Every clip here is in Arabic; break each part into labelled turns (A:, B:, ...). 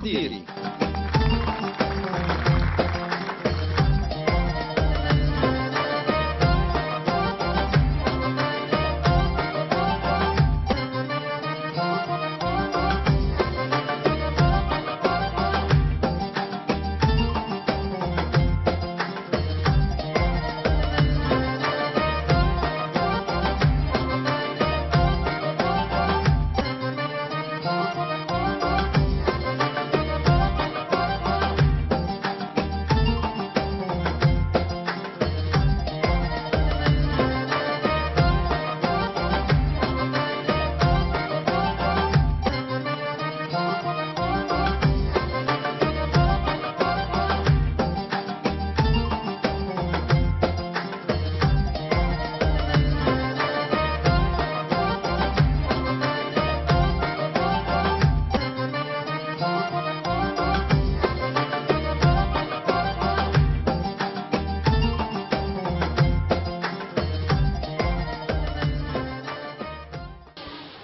A: تقديري.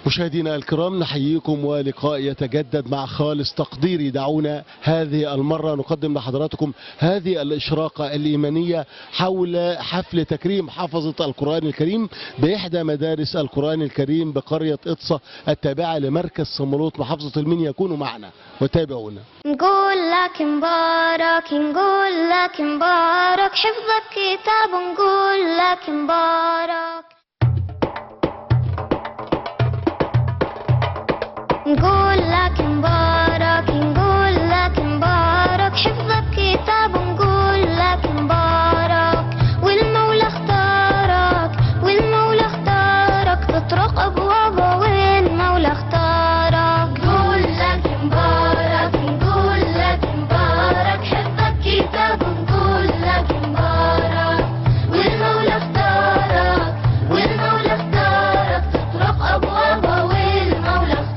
B: مشاهدينا الكرام، نحييكم ولقاء يتجدد مع خالص تقديري. دعونا هذه المرة نقدم لحضراتكم هذه الإشراقة الإيمانية حول حفل تكريم حفظة القرآن الكريم بإحدى مدارس القرآن الكريم بقرية إطسة التابعة لمركز صمولوط محافظة المنيا. كونوا معنا وتابعونا.
C: نقول لك مبارك، نقول لك مبارك، حفظك كتاب نقول لك مبارك. نقول لك مبارك، نقول لك مبارك، حفظك كتاب نقول لك مبارك. والمولى اختارك، والمولى اختارك، تطرق أبوابه والمولى اختارك. نقول لك مبارك، نقول لك مبارك، حفظك كتاب نقول لك مبارك. والمولى اختارك، والمولى اختارك، تطرق أبوابه والمولى اختارك.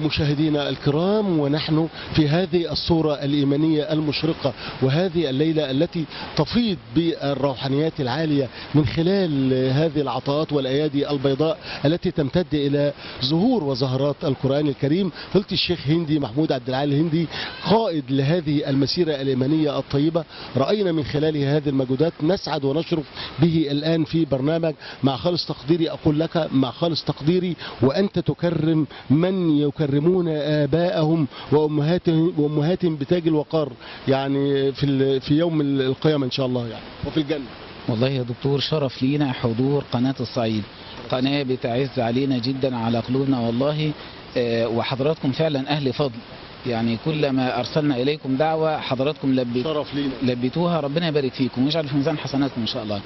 B: مشاهدينا الكرام، ونحن في هذه الصورة الإيمانية المشرقة وهذه الليلة التي تفيض بالروحانيات العالية من خلال هذه العطاءات والأيادي البيضاء التي تمتد إلى ظهور وزهرات القرآن الكريم. فضيلة الشيخ هندي محمود عبد العال هندي قائد لهذه المسيرة الإيمانية الطيبة، رأينا من خلال هذه المجهودات نسعد ونشرف به الآن في برنامج مع خالص تقديري. أقول لك مع خالص تقديري وأنت تكرم من يكرمون آباءهم وأمهاتهم بتاج الوقار، يعني في يوم القيامة إن شاء الله يعني وفي الجنة.
D: والله يا دكتور شرف لينا حضور قناة الصعيد، قناة بتعز علينا جدا على قلوبنا والله، وحضراتكم فعلا أهل فضل، يعني كلما أرسلنا إليكم دعوة حضراتكم لبيتوها. ربنا يبارك فيكم ويجعل في ميزان حسناتكم إن شاء الله.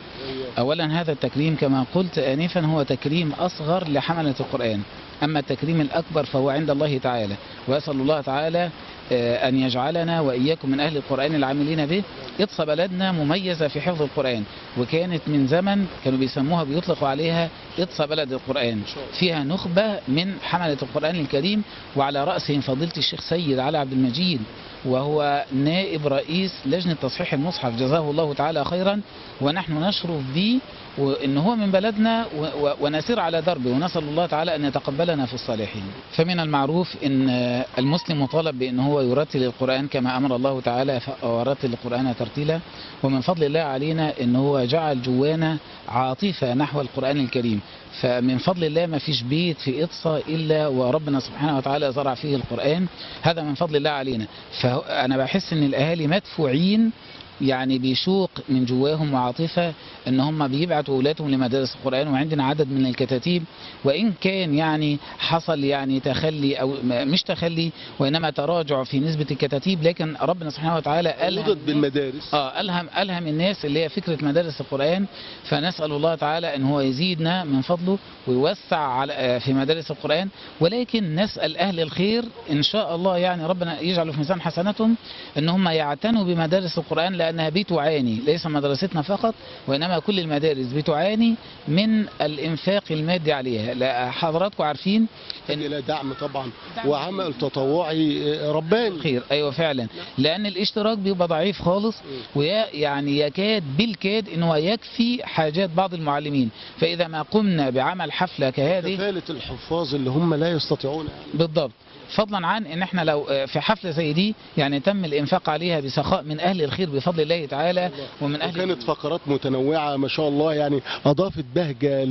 D: أولا هذا التكريم كما قلت آنفا هو تكريم أصغر لحملة القرآن، أما التكريم الأكبر فهو عند الله تعالى، وأسأل الله تعالى أن يجعلنا وإياكم من أهل القرآن العاملين به. إطسة بلدنا مميزة في حفظ القرآن، وكانت من زمن كانوا بيسموها بيطلقوا عليها إطسة بلد القرآن، فيها نخبة من حملة القرآن الكريم، وعلى رأسهم فضيلة الشيخ سيد علي عبد المجيد وهو نائب رئيس لجنة تصحيح المصحف جزاه الله تعالى خيرا، ونحن نشرف به وإن هو من بلدنا ونسير على دربه، ونسأل الله تعالى أن يتقبلنا في الصالحين. فمن المعروف أن المسلم مطالب بأن هو يرتل القرآن كما أمر الله تعالى، ورتل القرآن ترتيلا. ومن فضل الله علينا أن هو جعل جوانا عاطفة نحو القرآن الكريم، فمن فضل الله ما فيش بيت في إقصى إلا وربنا سبحانه وتعالى زرع فيه القرآن، هذا من فضل الله علينا. فأنا بحس أن الأهالي مدفوعين، يعني بيشوق من جواهم وعاطفة ان هم بيبعتوا اولادهم لمدارس القرآن. وعندنا عدد من الكتاتيب، وان كان يعني حصل يعني تخلي او مش تخلي وانما تراجع في نسبة الكتاتيب، لكن ربنا سبحانه وتعالى ألهم الناس اللي هي فكرة مدارس القرآن. فنسأل الله تعالى ان هو يزيدنا من فضله ويوسع على في مدارس القرآن. ولكن نسأل اهل الخير ان شاء الله، يعني ربنا يجعله في ميزان حسناتهم، ان هم يعتنوا بمدارس القرآن، لأنها بتعاني، ليس مدرستنا فقط وإنما كل المدارس بتعاني من الإنفاق المادي عليها. لا حضراتكم عارفين
B: إن إلى دعم طبعا وعمل تطوعي رباني
D: خير. أيوة فعلا، لأن الاشتراك بيبقى ضعيف خالص، ويعني يكاد بالكاد إنه يكفي حاجات بعض المعلمين. فإذا ما قمنا بعمل حفلة كهذه،
B: كفالة الحفاظ اللي هم لا يستطيعون
D: بالضبط، فضلا عن ان احنا لو في حفلة زي دي يعني تم الانفاق عليها بسخاء من اهل الخير بفضل الله تعالى ومن اهل،
B: كانت فقرات متنوعة ما شاء الله، يعني اضافت بهجة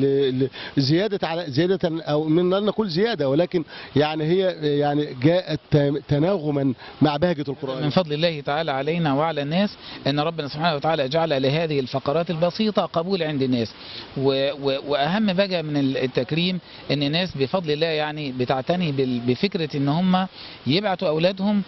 B: زيادة او من لا نقول زيادة، ولكن يعني هي يعني جاءت تناغما مع بهجة القرآن.
D: من فضل الله تعالى علينا وعلى الناس ان ربنا سبحانه وتعالى جعل لهذه الفقرات البسيطة قبول عند الناس. واهم بقى من التكريم ان الناس بفضل الله يعني بتعتني بفكرة ان هم يبعتوا اولادهم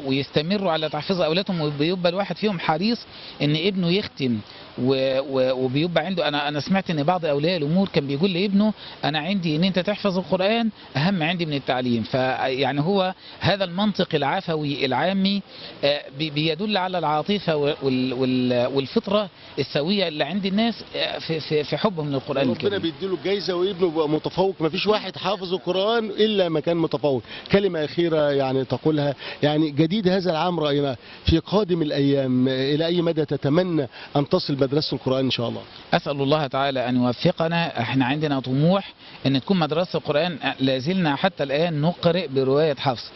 D: ويستمروا على تحفيظ اولادهم، وبيبقى الواحد فيهم حريص ان ابنه يختم، وبيبقى عنده. انا سمعت ان بعض اولياء الامور كان بيقول لابنه انا عندي ان انت تحفظ القرآن اهم عندي من التعليم. فيعني هو هذا المنطق العفوي العامي بيدل على العاطفة والفطرة السوية اللي عند الناس في حبهم للقرآن الكريم.
B: ربنا بيديله الجايزة وابنه بقى متفوق. ما فيش واحد حافظ القرآن الا ما كان متفوق. كلمة أخيرة يعني تقولها، يعني جديد هذا العام رأينا في قادم الأيام، إلى أي مدى تتمنى أن تصل مدرسة القرآن إن شاء الله؟
D: أسأل الله تعالى أن يوفقنا. احنا عندنا طموح أن تكون مدرسة القرآن، لازلنا حتى الآن نقرئ برواية حفص.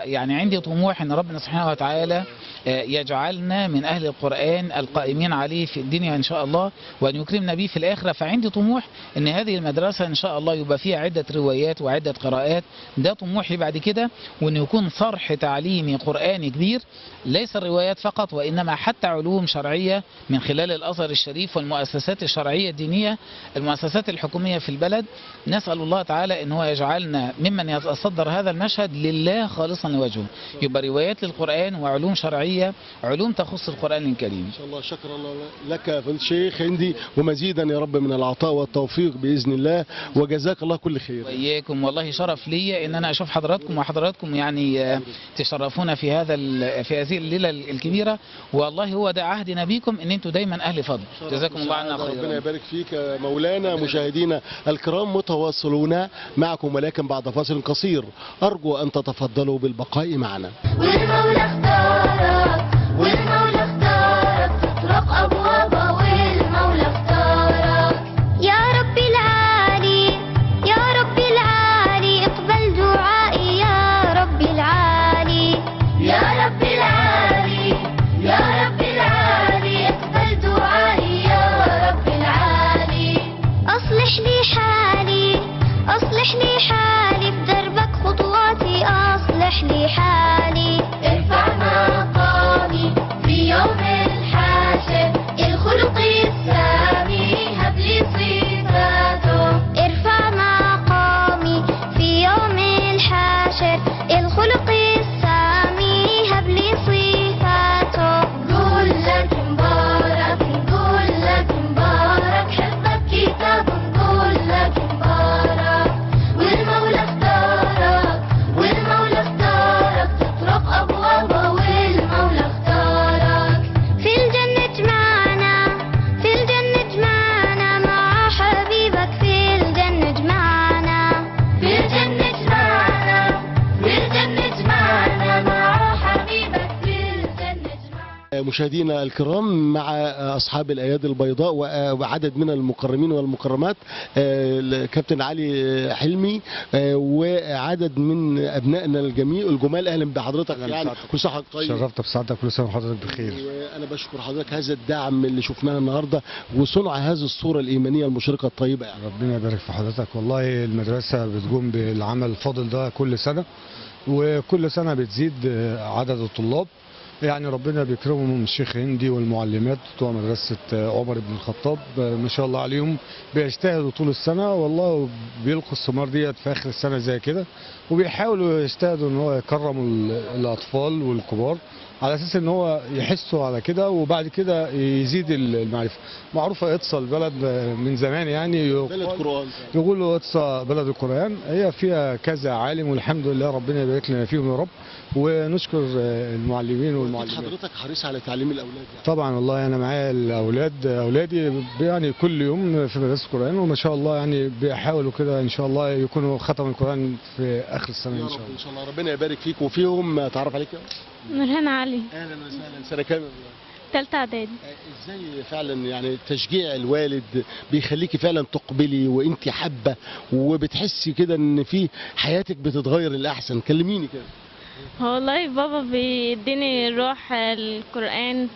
D: يعني عندي طموح أن ربنا سبحانه وتعالى يجعلنا من أهل القرآن القائمين عليه في الدنيا إن شاء الله، وأن يكرمنا به في الآخرة. فعندي طموح أن هذه المدرسة إن شاء الله يبقى فيها عدة روايات وعدة قراءات. ده طموحي بعد كده، وأن يكون صرح تعليمي قرآني كبير، ليس الروايات فقط وإنما حتى علوم شرعية من خلال الأزهر الشريف والمؤسسات الشرعية الدينية، المؤسسات الحكومية في البلد. نسأل الله تعالى أن هو يجعلنا ممن يتصدر هذا المشهد لله خالصا لوجهه، يبقى روايات للقرآن وعلوم شرعية، علوم تخص القرآن الكريم.
B: إن شاء الله. شكرا الله لك فضيلة الشيخ هندي، ومزيدا يا رب من العطاء والتوفيق بإذن الله، وجزاك الله كل خير.
D: وإياكم، والله شرف لي ان انا اشوف حضراتكم، وحضراتكم يعني تشرفونا في هذه الليله الكبيره. والله هو ده عهدنا بيكم ان انتم دايما اهل فضل. جزاكم الله عنا خيرا.
B: ربنا يبارك فيك مولانا. مشاهدينا الكرام متواصلون معكم، ولكن بعد فاصل قصير ارجو ان تتفضلوا بالبقاء معنا.
C: والمولى اختارك، والمولى اختارك تطرق ابوابه، والمولى اختارك يا ربي العالي، يا ربي العالي اقبل دعائي، يا ربي العالي، يا ربي العالي، يا ربي العالي اقبل دعائي، يا ربي العالي. اصلح لي حالي، اصلح لي حالي بدربك خطواتي، اصلح لي حالي. ارفع مقامي في يوم الحاشر، الخلق السامي هب لي صفاته. ارفع مقامي في يوم الحاشر، الخلق السامي هب لي صفاته. نقول لك مبارك، نقول لك مبارك، حفظك كتاب نقول لك مبارك. والمولى اختارك، والمولى اختارك
B: مشاهدينا الكرام مع أصحاب الأيادي البيضاء وعدد من المكرمين والمكرمات، الكابتن علي حلمي وعدد من أبنائنا الجمال. أهلا بحضرتك، يعني كل سنة وحضرتك طيب.
A: شرفت بسعادتك، كل سنه وحضرتك بخير.
B: وأنا بشكر حضرتك هذا الدعم اللي شفناه النهارده وصنع هذه الصورة الإيمانية المشرقة الطيبة يعني.
A: ربنا يبارك في حضرتك. والله المدرسه بتقوم بالعمل الفاضل ده كل سنه، وكل سنه بتزيد عدد الطلاب. يعني ربنا بيكرمهم الشيخ هندي والمعلمات بتوع مدرسه عمر بن الخطاب، ما شاء الله عليهم بيجتهدوا طول السنه والله، بيلقوا الثمار ديت في اخر السنه زي كده، وبيحاولوا يجتهدوا ان هو يكرموا الاطفال والكبار على اساس ان هو يحسوا على كده، وبعد كده يزيد المعرفه. معروفه اقصى البلد من زمان، يعني
B: بلد قرآن،
A: يقولوا اقصى بلد القرآن. هي فيها كذا عالم والحمد لله، ربنا يبارك لنا فيهم يا رب، ونشكر المعلمين والمعلمات.
B: حضرتك حريص على تعليم الأولاد يعني.
A: طبعا والله انا معايا اولادي يعني كل يوم في مدرسه القرآن، وما شاء الله يعني بيحاولوا كده ان شاء الله يكونوا ختموا القرآن في اخر السنه
B: يا
A: ان
B: رب
A: شاء الله.
B: ان شاء الله، ربنا يبارك فيك وفيهم. اتعرف عليك يا
E: نورهان علي،
B: اهلا وسهلا. سنه كام؟
E: تالتة اعدادي.
B: ازاي فعلا يعني تشجيع الوالد بيخليكي فعلا تقبلي وانت حابه وبتحسي كده ان في حياتك بتتغير للاحسن؟ كلميني كده.
E: هو والله بابا بيديني روح القرآن.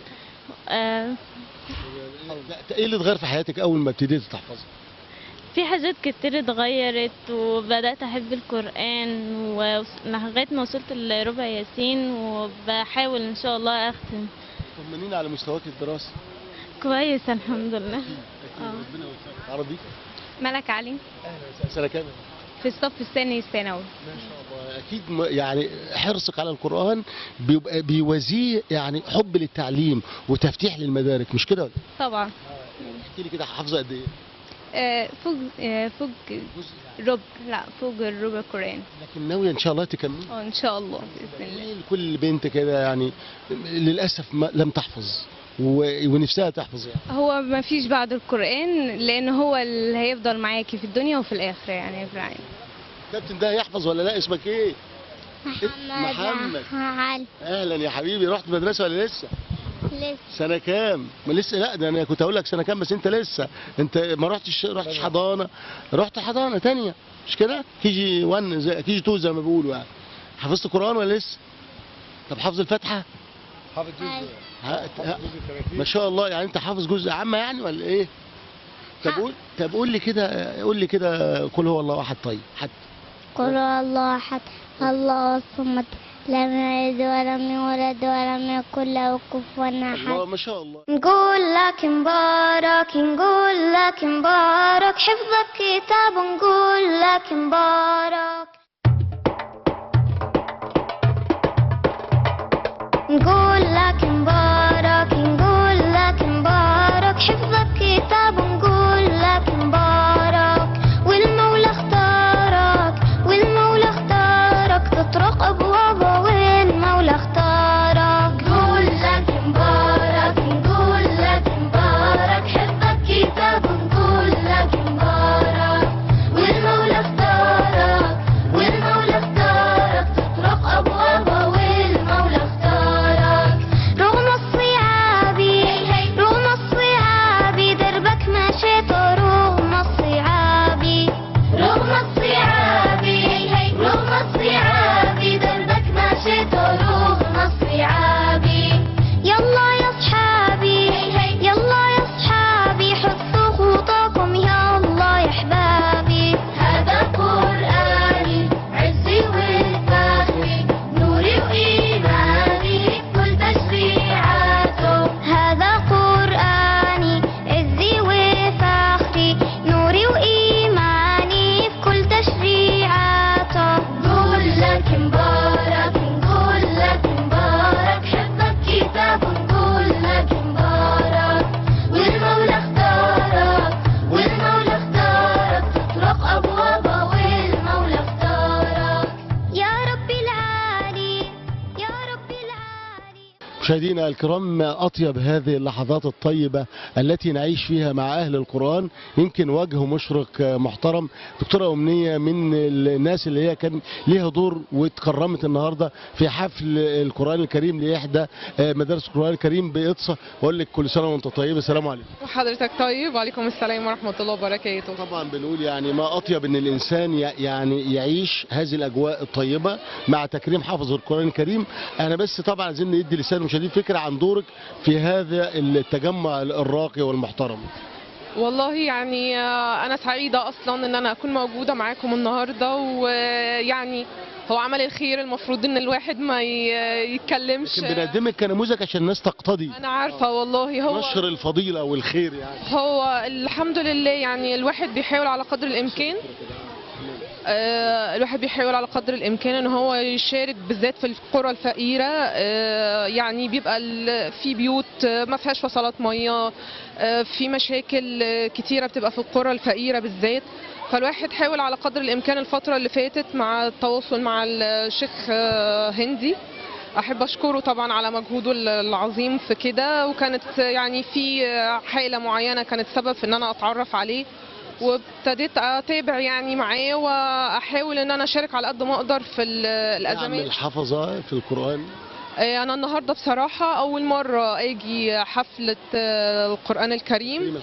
B: ايه اللي اتغير في حياتك اول ما ابتديتي تحفظي؟
E: في حاجات كتير اتغيرت وبدأت أحب القرآن ولغاية ما وصلت لربع ياسين، وبحاول إن شاء الله أختم.
B: طمنينا على مستواك الدراسي.
E: كويس الحمد لله.
B: ربنا يوفقك. عربي؟
F: ملك علي
B: اهلا وسهلا. سنه كام؟
F: في الصف الثاني الثانوي.
B: ما شاء الله. اكيد يعني حرصك على القرآن بيبقى بيوازيه يعني حب للتعليم وتفتيح للمدارك، مش كده ولا؟
F: طبعا.
B: احكي لي كده، حافظه قد ايه؟
F: فوق فوق الربع قرآن.
B: لكن ناويه ان شاء الله تكملي؟
F: ان شاء الله باذن الله.
B: ليه كل بنت كده يعني للاسف لم تحفظ ونفسها تحفظ يعني؟
F: هو ما فيش بعد القرآن، لان هو اللي هيفضل معاكي في الدنيا وفي الاخره يعني يا ابراهيم.
B: كابتن ده يحفظ ولا لا؟ اسمك ايه؟ محمد
C: علي.
B: اهلا يا حبيبي. رحت مدرسه ولا لسه؟
C: لسه.
B: سنه كام؟ ما لسه. لا ده انا كنت اقول لك سنه كام، بس انت لسه. انت ما رحتش حضانه؟ رحت حضانه تانية مش كده؟ كي جي 1 كي جي 2 زي ما بيقولوا يعني. حفظت قرآن ولا لسه؟ طب حافظ الفاتحه؟
A: حافظ
B: ما شاء الله. يعني انت حافظ جزء عامه يعني ولا ايه؟ طب قول لي كده، قول لي كده، قل هو الله احد. طيب حد.
C: قل هو الله احد الله الصمد لم يلد ولم يولد ولم يكن له كفوا
B: الله
C: احد.
B: ما شاء الله.
C: نقول لك مبارك، نقول لك مبارك، حفظك كتاب نقول لك مبارك. نقول لك مبارك، نقول لك مبارك، حفظك كتاب نقول لك مبارك. والمولى اختارك، والمولى اختارك تطرق ابوابه، والمولى اختارك. نقول لك مبارك، نقول لك مبارك، حفظك كتاب نقول لك مبارك. والمولى اختارك، والمولى اختارك تطرق ابوابه، والمولى اختارك. رغم
B: مشاهدينا الكرام، ما أطيب هذه اللحظات الطيبة التي نعيش فيها مع أهل القرآن. يمكن وجه مشرق محترم، دكتورة أمنية من الناس اللي هي كان ليها دور واتكرمت النهاردة في حفل القرآن الكريم لإحدى مدارس القرآن الكريم بإقصى. بقول لك كل سنة وأنت طيب. السلام عليكم.
G: وحضرتك طيب. وعليكم السلام ورحمة الله وبركاته.
B: طبعا بنقول يعني ما أطيب إن الإنسان يعني يعيش هذه الأجواء الطيبة مع تكريم حافظ القرآن الكريم. أنا بس طبعا عايزين ندي لسان المشاهدين فكرة عن دورك في هذا التجمع الراقي والمحترم.
G: والله يعني أنا سعيدة أصلا إن أنا أكون موجودة معاكم النهاردة، ويعني هو عمل الخير المفروض إن الواحد ما يتكلمش.
B: لكن بنقدمك كنموذج عشان الناس تقتدي.
G: أنا عارفة والله، هو
B: نشر الفضيلة والخير يعني.
G: هو الحمد لله يعني الواحد بيحاول على قدر الإمكان. الواحد بيحاول على قدر الامكان ان هو يشارك بالذات في القرى الفقيره. يعني بيبقى في بيوت ما فيهاش وصلات ميه، في مشاكل كتيره بتبقى في القرى الفقيره بالذات. فالواحد حاول على قدر الامكان الفتره اللي فاتت مع التواصل مع الشيخ هندي، احب اشكره طبعا على مجهوده العظيم في كده. وكانت يعني في حاله معينه كانت سبب في ان انا اتعرف عليه، وابتديت اتابع يعني معاه واحاول ان انا اشارك على قد ما اقدر في الازمات.
B: نعم، الحفظه في القران.
G: انا النهارده بصراحه اول مره اجي حفله القران الكريم.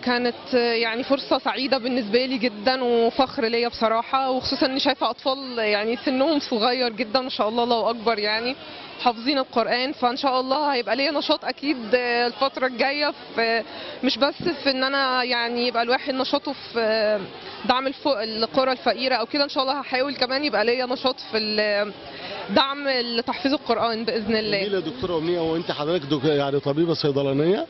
G: كانت يعني فرصه سعيده بالنسبه لي جدا وفخر ليا بصراحه، وخصوصا اني شايفه اطفال يعني سنهم صغير جدا ما شاء الله، الله اكبر، يعني حافظين القرآن. فإن شاء الله هيبقى ليا نشاط أكيد الفترة الجاية، في مش بس في إن أنا يعني يبقى الواحد نشاطه في دعم القرى الفقيرة أو كده. إن شاء الله هحاول كمان يبقى ليا نشاط في دعم تحفيظ القرآن بإذن الله.
B: جميلة دكتورة أمنية، وأنت حضرتك يعني طبيبة صيدلانية،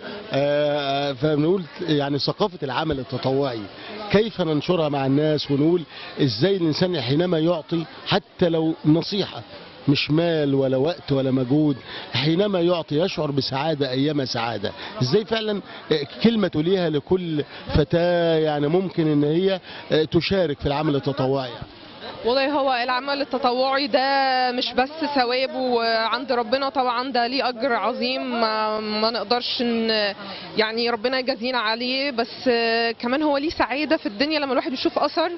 B: فبنقول يعني ثقافة العمل التطوعي كيف ننشرها مع الناس، ونقول إزاي الإنسان حينما يعطي حتى لو نصيحة، مش مال ولا وقت ولا مجهود، حينما يعطي يشعر بسعادة أيام سعادة. إزاي فعلا كلمة تقوليها لكل فتاة يعني ممكن إن هي تشارك في العمل التطوعي؟
G: والله هو العمل التطوعي ده مش بس ثوابه عند ربنا، طبعا ده ليه اجر عظيم ما نقدرش يعني ربنا يجازينا عليه، بس كمان هو ليه سعاده في الدنيا لما الواحد يشوف اثر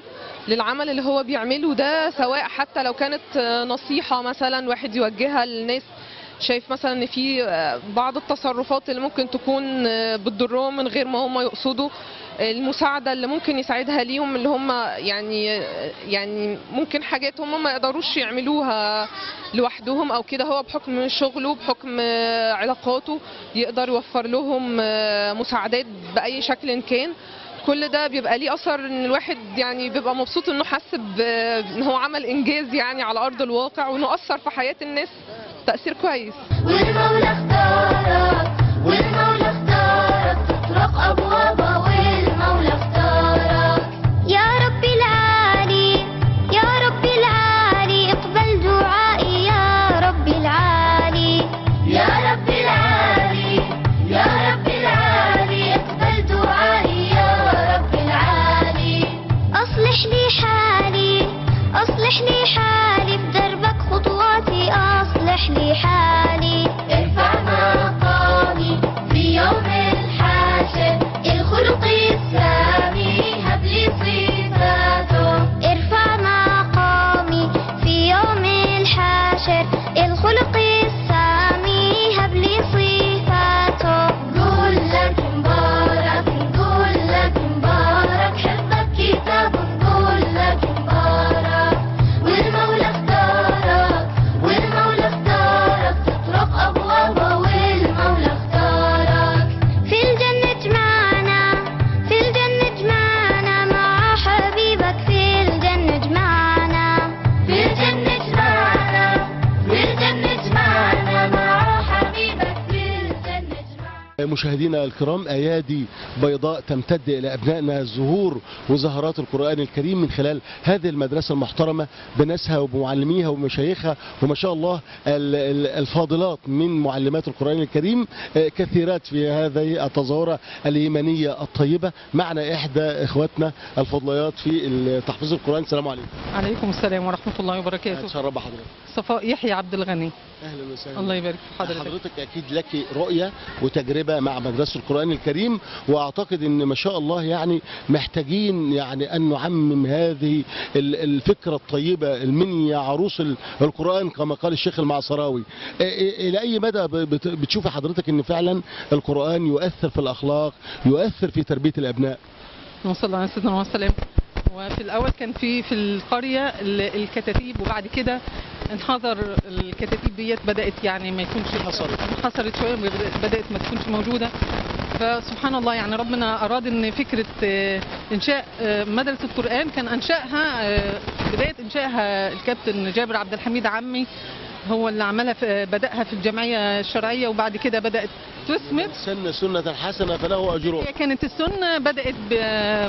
G: للعمل اللي هو بيعمله ده، سواء حتى لو كانت نصيحه مثلا واحد يوجهها للناس شايف مثلا ان في بعض التصرفات اللي ممكن تكون بتضرهم من غير ما هم يقصدوا، المساعده اللي ممكن يساعدها ليهم اللي هم يعني ممكن حاجات هم ما يقدروش يعملوها لوحدهم او كده، هو بحكم شغله بحكم علاقاته يقدر يوفر لهم مساعدات باي شكل كان. كل ده بيبقى ليه اثر ان الواحد يعني بيبقى مبسوط انه حس ان هو عمل انجاز يعني على ارض الواقع، وانه اثر في حياه الناس تاثير كويس.
H: والمولى اختارك، والمولى اختارك تطرق ابوابه، والمولى اختارك يا ربي العالي، يا ربي العالي اقبل دعائي يا ربي العالي، يا ربي العالي، يا ربي العالي اقبل دعائي يا ربي العالي. اصلح لي حالي، اصلح لي حالي في دربك خطواتي، اصلح لي حالي. ارفع مقامي في يوم الحاشر، الخلق السامي هب لي صفاته. ارفع مقامي في يوم الحاشر، الخلق السامي هب لي صفاته. قول لك مبارك، قول لك مبارك، حبك كتاب، قول لك مبارك. والمولى اختارك، والمولى اختارك
B: مشاهدينا الكرام، ايادي بيضاء تمتد الى ابنائنا ظهور وزهرات القران الكريم من خلال هذه المدرسه المحترمه بناسها وبمعلميها ومشايخها، وما شاء الله الفاضلات من معلمات القران الكريم كثيرات في هذه التظاهره الايمانيه الطيبه. معنا احدى اخواتنا الفضليات في تحفيظ القران. السلام عليكم.
I: عليكم السلام ورحمه الله وبركاته.
B: اتشرف حضرتك.
I: صفاء يحيى عبد الغني.
B: اهلا وسهلا.
I: الله يبارك في حضرتك.
B: حضرتك اكيد لك رؤيه وتجربه مع مدرسه القران الكريم، واعتقد ان ما شاء الله يعني محتاجين يعني ان نعمم هذه الفكره الطيبه المني عروس القران كما قال الشيخ المعصراوي. الى اي مدى بتشوفي حضرتك ان فعلا القران يؤثر في الاخلاق، يؤثر في تربيه الابناء؟
I: صلى الله عليه وسلم وسلم. وفي الاول كان في القريه الكتاتيب، وبعد كده انحدر الكتاتيب ديت، بدات يعني ما يكونش انحصرت شويه، بدات ما تكونش موجوده. فسبحان الله يعني ربنا اراد ان فكره انشاء مدرسه القران كان انشاها بدايه انشائها الكابتن جابر عبد الحميد عمي، هو اللي عملها بدأها في الجمعية الشرعية، وبعد كده بدأت تثمر.
B: سنة حسنة فله أجرها.
I: هي كانت السنة بدأت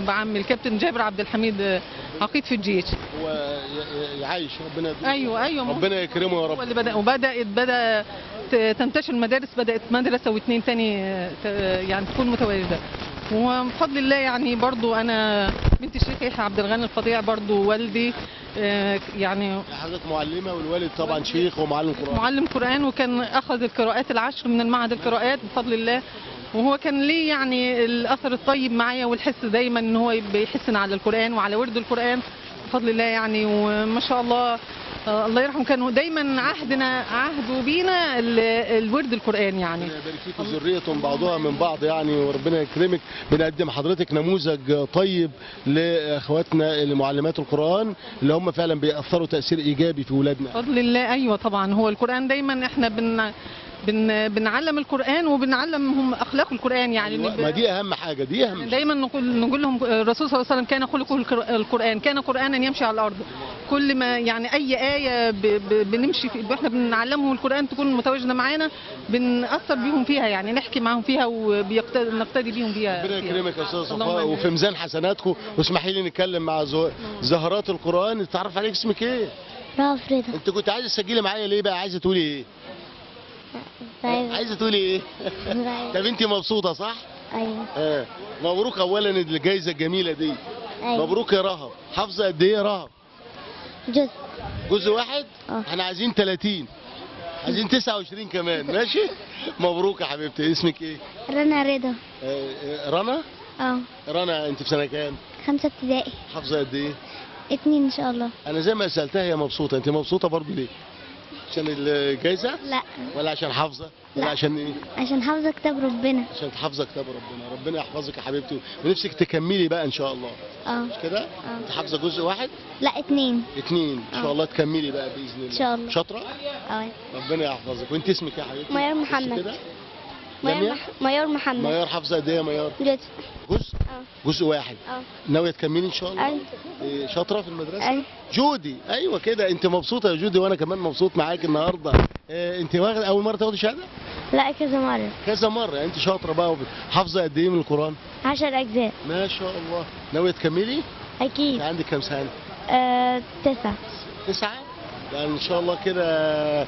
I: بعم الكابتن جابر عبد الحميد عقيد في الجيش.
B: هو يعيش ربنا يديه.
I: أيوه
B: ربنا يكرمه يا رب.
I: هو اللي بدأ تنتشر المدارس، بدأت مدرسة واثنين تاني يعني تكون متواجدة. وبفضل الله يعني برضو انا بنت الشيخ يحيى عبد الغني الفظيع، برضو والدي يعني
B: حضرتك معلمه والوالد طبعا شيخ ومعلم قران.
I: معلم قران، وكان اخذ القراءات العشر من المعهد القراءات بفضل الله. وهو كان ليه يعني الاثر الطيب معايا والحس دايما ان هو بيحسنا على القران وعلى ورد القران بفضل الله يعني. وما شاء الله الله يرحمه كانوا دايما عهدوا بينا الورد القرآن يعني.
B: ربنا يبارك فيكم ذريتهم بعضها من بعض يعني، وربنا يكرمك. بنقدم حضرتك نموذج طيب لاخواتنا معلمات القرآن اللي هم فعلا بيأثروا تأثير ايجابي في اولادنا.
I: بفضل الله. ايوه طبعا، هو القرآن دايما احنا بنعلم القرآن وبنعلمهم اخلاق القرآن يعني.
B: ما دي اهم حاجه، دي اهم.
I: دايما نقول لهم الرسول صلى الله عليه وسلم كان خلقه القرآن، كان قرآنا يمشي على الارض. كل ما يعني اي آية بنمشي احنا بنعلمهم القرآن تكون متواجدة معانا، بنأثر بيهم فيها يعني، نحكي معاهم فيها ونقتدي بيهم بيها.
B: ربنا يكرمك يا استاذ صفاء وفي ميزان حسناتكم. واسمحي لي نتكلم مع زهرات القرآن. تعرف عليك اسمك ايه؟
C: رافضة.
B: انت كنت عايزه تسجلي معايا ليه بقى؟ عايزه تقولي ايه؟ عايزه تقولي ايه؟ طب انت مبسوطه صح؟
C: ايوه.
B: مبروك اولا الجايزه الجميله دي.
C: أيوة.
B: مبروك يا رهب. حافظه قد ايه يا رهب؟ جزء واحد؟ احنا عايزين 30، عايزين 29 كمان. ماشي؟ مبروك يا حبيبتي. اسمك ايه؟
C: رنا رضا.
B: رنا؟
C: اه.
B: رنا انت في سنه كام؟
C: 5 ابتدائي.
B: حافظه قد ايه؟
C: 2 ان شاء الله.
B: انا زي ما سالتها هي مبسوطه، انت مبسوطه برضه ليه؟ عشان الجايزه؟
C: لا.
B: ولا عشان حافظه؟ ولا
C: لا.
B: عشان ايه؟
C: عشان حافظه كتاب ربنا.
B: عشان حافظه كتاب ربنا. ربنا يحفظك يا حبيبتي، ونفسك تكملي بقى ان شاء الله. مش كده؟ انت حافظه جزء واحد؟
C: لا 2.
B: 2 ان شاء الله تكملي بقى باذن الله.
C: ان شاء الله.
B: شاطره؟ ربنا يحفظك. وانت اسمك ايه يا حبيبتي؟
C: ميار محمد. ميار محمد.
B: ميار حافظه قد ايه يا ميار؟ جزء واحد. ناويه تكملي ان شاء الله؟
C: ايوه.
B: شاطره في المدرسه؟
C: ايوه.
B: جودي. ايوه كده. انت مبسوطه يا جودي وانا كمان مبسوط معاك النهارده. انت واخد اول مره تاخدي شهاده؟
C: لا كذا مره.
B: كذا مره. انت شاطره بقى. حافظه قد ايه من القران؟
C: 10 اجزاء.
B: ما شاء الله. ناويه تكملي؟
C: اكيد.
B: عندك كام سنه؟
C: 9.
B: 9؟ يعني ان شاء الله كده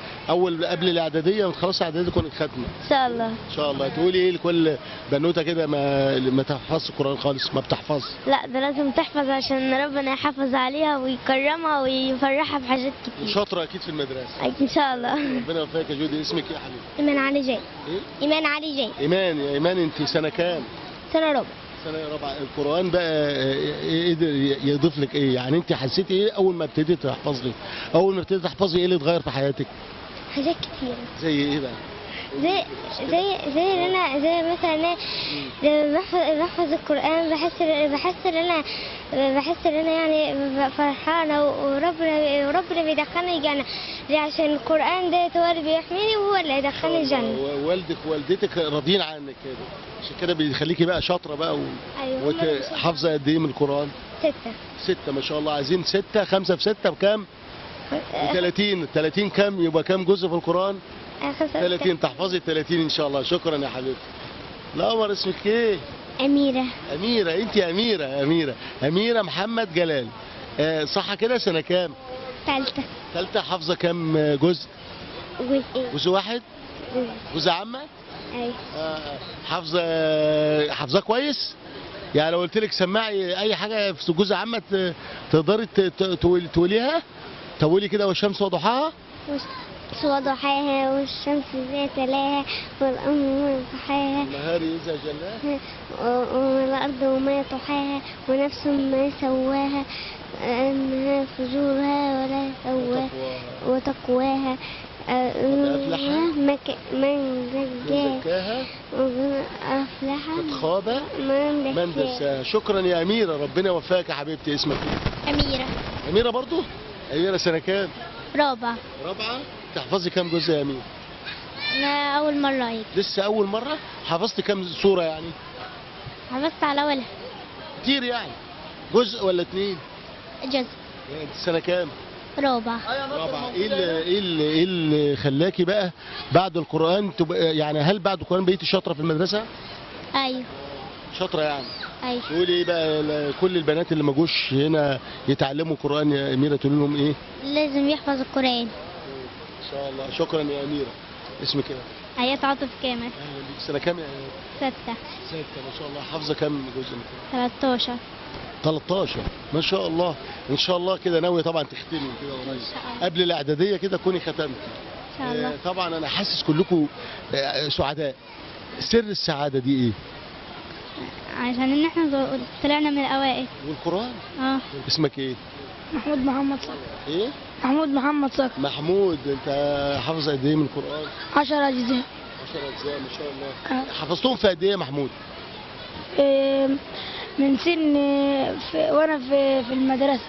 B: قبل الاعداديه وتخلصي اعداديه تكوني ختمه.
C: ان شاء الله.
B: ان شاء الله. تقولي ايه لكل بنوته كده ما تحفظش القران خالص؟ ما بتحفظش؟
C: لا ده لازم تحفظ عشان ربنا يحافظ عليها ويكرمها ويفرحها بحاجات كتير.
B: شاطره اكيد في المدرسه.
C: ان شاء الله.
B: ربنا يوفقك يا جودي. اسمك ايه يا حبيبي؟
C: ايمان علي جاي.
B: ايه؟
C: ايمان علي جاي.
B: ايمان. يا ايمان انت سنه كام؟
C: سنه رابعه.
B: سنه رابعه. القران بقى قدر يضيف لك ايه؟ يعني انت حسيتي ايه اول ما ابتديتي تحفظي؟ اول ما ابتديتي تحفظي ايه اللي اتغير في حياتك؟
C: حاجات كتير.
B: زي ايه بقى؟
C: زي مثلا انا بحفظ القران بحس ان انا يعني فرحانه وربنا بيدخلني الجنه عشان القران ده هو اللي بيحميني وهو اللي هيدخلني الجنه.
B: والدك ووالدتك راضيين عنك كده، عشان كده بيخليكي بقى شاطره بقى
C: ايوه.
B: حافظه قد ايه من القران؟
C: 6
B: ما شاء الله. عايزين 6. 5 في 6 بكام؟ 30. 30 كام يبقى كام جزء في القران؟ 30. تحفظي 30 ان شاء الله. شكرا يا حبيبتي. القمر اسمك ايه؟
C: أميرة.
B: أميرة. أنت أميرة محمد جلال. صح كده؟ سنة كام؟
C: ثالثة.
B: ثالثة. حافظة كام جزء؟
C: جزء.
B: جزء واحد؟ جزء عامة؟
C: أيوة.
B: حافظة كويس؟ يعني لو قلت لك سمعي أي حاجة في جزء عامة تقدري تقوليها؟ تقولي كده والشمس وضحاها؟
C: وضحاها والشمس ذات تلاها والقمر ضحاها
B: والنهار إذا جلاها
C: والأرض وما طحاها ونفس ما سواها أنها فجورها ولا سواها وتقواها من زكاها أفلح
B: قد خاب من دساها. شكرا يا أميرة، ربنا يوفقك يا حبيبتي. اسمك ايه؟
C: أميرة.
B: أميرة برضو؟ أميرة سنة كام؟
C: رابعة.
B: تحفظي كام جزء يا أميرة؟
C: أنا أول مرة هيك.
B: لسه أول مرة؟ حفظت كام سورة يعني؟
C: حفظت على أولها.
B: كتير يعني؟ جزء ولا 2؟
C: جزء.
B: أنت سنة كام؟
C: رابعة.
B: إيه اللي خلاكي بقى بعد القرآن تبقى يعني، هل بعد القرآن بقيتي شاطرة في المدرسة؟
C: أيوه.
B: شاطرة يعني؟
C: أيوه.
B: تقولي إيه بقى كل البنات اللي ما جوش هنا يتعلموا قرآن يا أميرة، تقولي لهم إيه؟
C: لازم يحفظ القرآن.
B: إن شاء الله. شكرا يا أميرة. اسمك إيه؟
C: آيات عاطف كامل.
B: أهلا بيك. سنة كام يا آيات؟
C: 6.
B: 6 ما شاء الله. حافظة كام جزء؟
C: 13.
B: 13 ما شاء الله. ان شاء الله كده ناويه طبعا تختمي كده قريب قبل الاعداديه كده تكوني ختمتي
C: ان شاء الله.
B: طبعا انا حاسس كلكم سعداء. سر السعاده دي ايه؟
C: عشان ان احنا طلعنا من الاوائل.
B: والقران؟ اسمك ايه؟
C: محمود محمد صقر.
B: ايه؟
C: محمود محمد صقر.
B: محمود، انت حافظ قد ايه من القران؟
C: 10 اجزاء.
B: 10 اجزاء ما شاء الله. حفظتهم في قد ايه يا محمود؟
C: من سن وانا في المدرسه.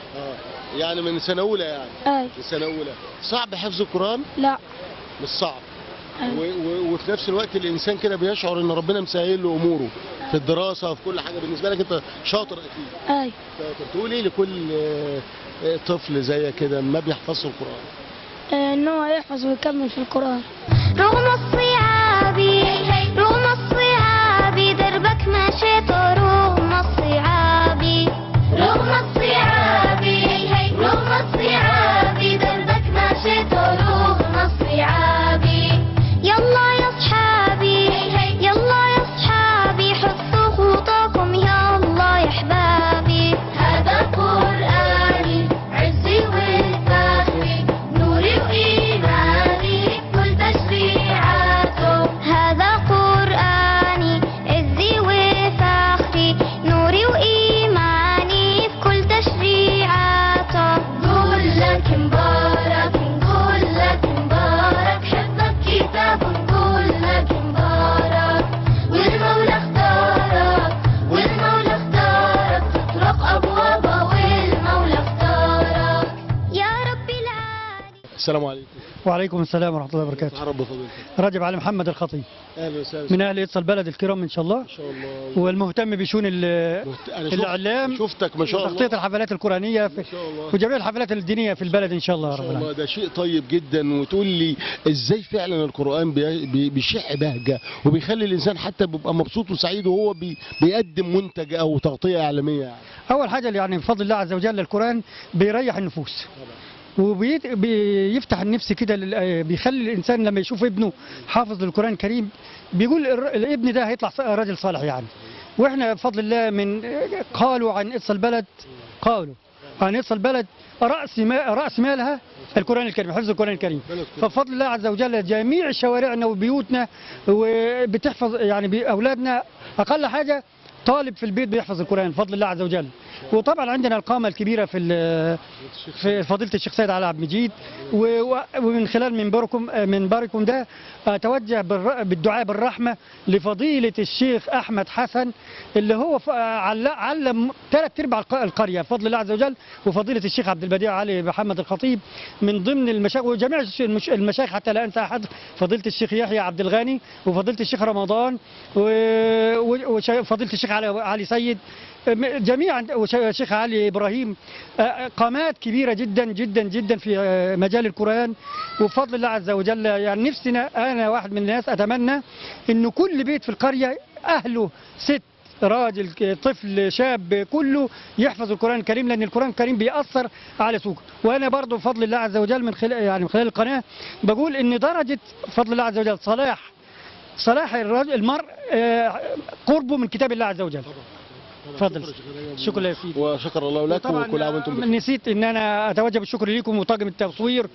B: يعني من سنه اولى يعني؟
C: ايوه.
B: من سنه اولى. صعب حفظ القران؟
C: لا
B: مش صعب. وفي نفس الوقت الانسان كده بيشعر ان ربنا مسهل له اموره في الدراسه وفي كل حاجه. بالنسبه لك انت شاطر اكيد.
C: ايوه.
B: تقول ايه لكل طفل زي كده ما بيحفظش القران؟
C: ان هو يحفظ ويكمل في القران.
H: رغم الصعاب دربك مشيت رغم الصعاب دربك مشيت رغم الصعاب. يلا يا صحابي حطوا خطاكم يلا يا احبابي. هذا قرآني عزي وفخري نوري وإيماني كل تشريعاته. هذا قرآني عزي وفخري نوري وإيماني في كل تشريعاته. نقول لك مبارك حفظك كتاب نقول لك مبارك. والمولى اختارك تطرق أبوابه والمولى اختارك يا رب العالمين.
B: السلام عليكم.
J: وعليكم السلام ورحمة الله وبركاته.
B: تعرف بفضيلتك.
J: رجب علي محمد الخطيب.
B: اهلا وسهلا.
J: من اهل إدصا البلد الكرام ان شاء الله.
B: ما شاء الله.
J: والمهتم بشؤون الاعلام.
B: شفتك ما شاء الله.
J: وتغطية الحفلات القرآنية
B: ما شاء الله.
J: وجميع الحفلات الدينية في البلد ان شاء الله.
B: ما شاء الله. ده شيء طيب جدا. وتقول لي ازاي فعلا القرآن بيشع بهجة وبيخلي الانسان حتى بيبقى مبسوط وسعيد وهو بيقدم منتج او تغطية اعلامية يعني.
J: اول حاجة يعني بفضل الله عز وجل القرآن بيريح النفوس. وبيفتح النفس كده بيخلي الانسان لما يشوف ابنه حافظ للقران الكريم بيقول الابن ده هيطلع راجل صالح يعني. واحنا بفضل الله قالوا عن إدصا البلد راس مالها القران الكريم، حفظ القران الكريم. فبفضل الله عز وجل جميع شوارعنا وبيوتنا وبتحفظ يعني اولادنا اقل حاجه طالب في البيت بيحفظ القرآن بفضل الله عز وجل. وطبعا عندنا القامة الكبيرة في فضيلة الشيخ سيد علي عبد المجيد. ومن خلال منبركم ده أتوجه بالدعاء بالرحمة لفضيلة الشيخ أحمد حسن اللي هو علم 3/4 القرية بفضل الله عز وجل. وفضيلة الشيخ عبد البديع علي محمد الخطيب من ضمن المشايخ وجميع المشايخ حتى لا أنسى أحد. فضيلة الشيخ يحيى عبد الغني وفضيلة الشيخ رمضان وفضيلة الشيخ علي سيد جميعا والشيخ علي إبراهيم. قامات كبيرة جدا جدا جدا في مجال القرآن وبفضل الله عز وجل. يعني نفسنا أنا واحد من الناس أتمنى إنه كل بيت في القرية اهله ست راجل طفل شاب كله يحفظ القرآن الكريم، لأن القرآن الكريم بيأثر على سلوكه. وأنا برضو بفضل الله عز وجل من خلال القناة بقول إن درجة بفضل الله عز وجل صلاح المرء قربه من كتاب الله عز وجل. تفضل. شكرا يا سيدي.
B: وشكر الله لك وكل عام وانتم بخير.
J: نسيت ان انا اتوجه بالشكر ليكم وطاقم التصوير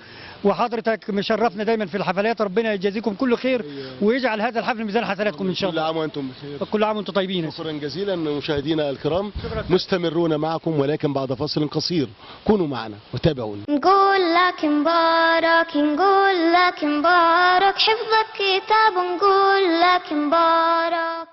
J: وحضرتك مشرفنا دايما في الحفلات، ربنا يجازيكم كل خير ويجعل هذا الحفل ميزان حسناتكم ان شاء الله.
B: كل عام وانتم بخير.
J: كل عام وانتم طيبين.
B: شكرا جزيلا مشاهدينا الكرام، مستمرون معكم ولكن بعد فاصل قصير، كونوا معنا وتابعونا.
H: نقول لك مبارك، نقول لك مبارك، حفظك كتاب نقول لك مبارك.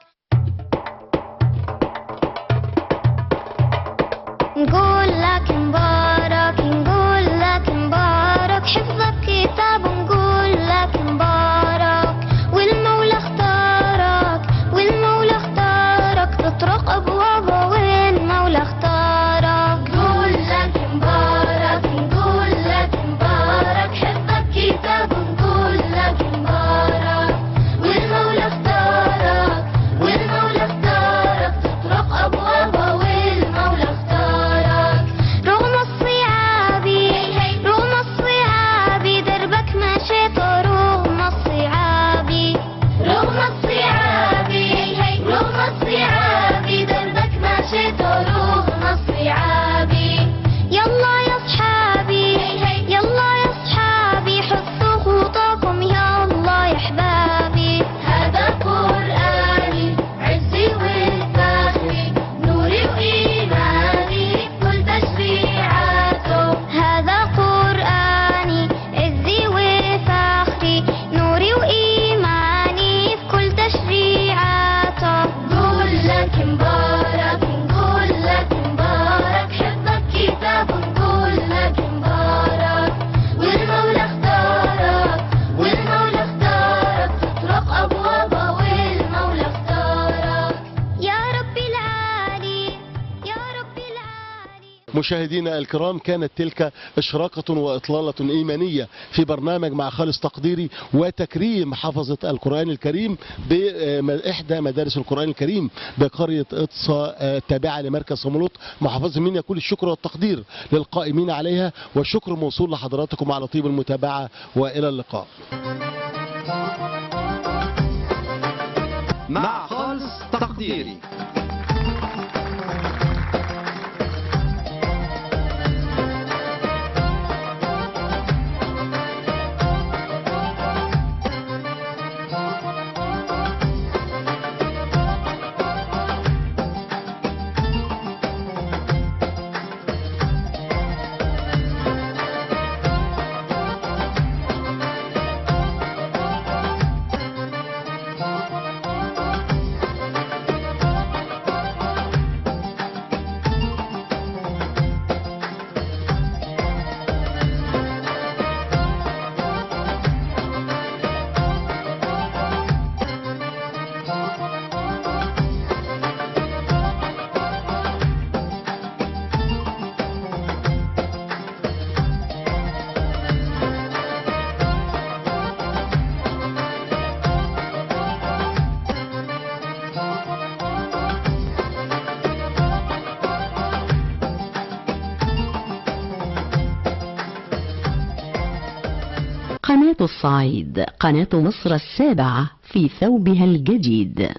H: نقول لك مبارك، نقول لك مبارك، حفظك كتاب نقول لك مبارك. والمولى اختارك، والمولى اختارك، تطرق ابوابه والمولى اختارك. نقول لك مبارك، نقول لك مبارك، حفظك كتاب نقول لك مبارك. والمولى اختارك، والمولى اختارك، تطرق ابوابه والمولى اختارك. رغم الصعاب، رغم الصعاب، دربك مشيت رغم الصعاب. رغم الصعاب، رغم الصعاب، دربك مشيت رغم الصعاب. يلا يا صحابي، يلا يا صحابي، حطوا خطاكم يلا يا احبابي. هذا قرآني عزي وفخري، نوري وإيماني كل تشريعاته. هذا قرآني عزي وفخري، نوري وإيماني في كل تشريعاته. نقول لك مبارك، نقول لك مبارك، حفظك كتاب نقول لك مبارك. والمولى اختارك، والمولى اختارك، تطرق أبوابه والمولى اختارك. يا رب العالي، يا رب العالي.
B: مشاهدينا الكرام، كانت تلك إشراقة وإطلالة إيمانية في برنامج مع خالص تقديري وتكريم حفظة القرآن الكريم بإحدى مدارس القرآن الكريم بقرية إطسا التابعة لمركز صمولوط محافظة المنيا. كل الشكر والتقدير للقائمين عليها، والشكر موصول لحضراتكم على طيب المتابعة، وإلى اللقاء.
K: مع خالص تقديري.
L: قناة الصعيد، قناة مصر السابعة في ثوبها الجديد.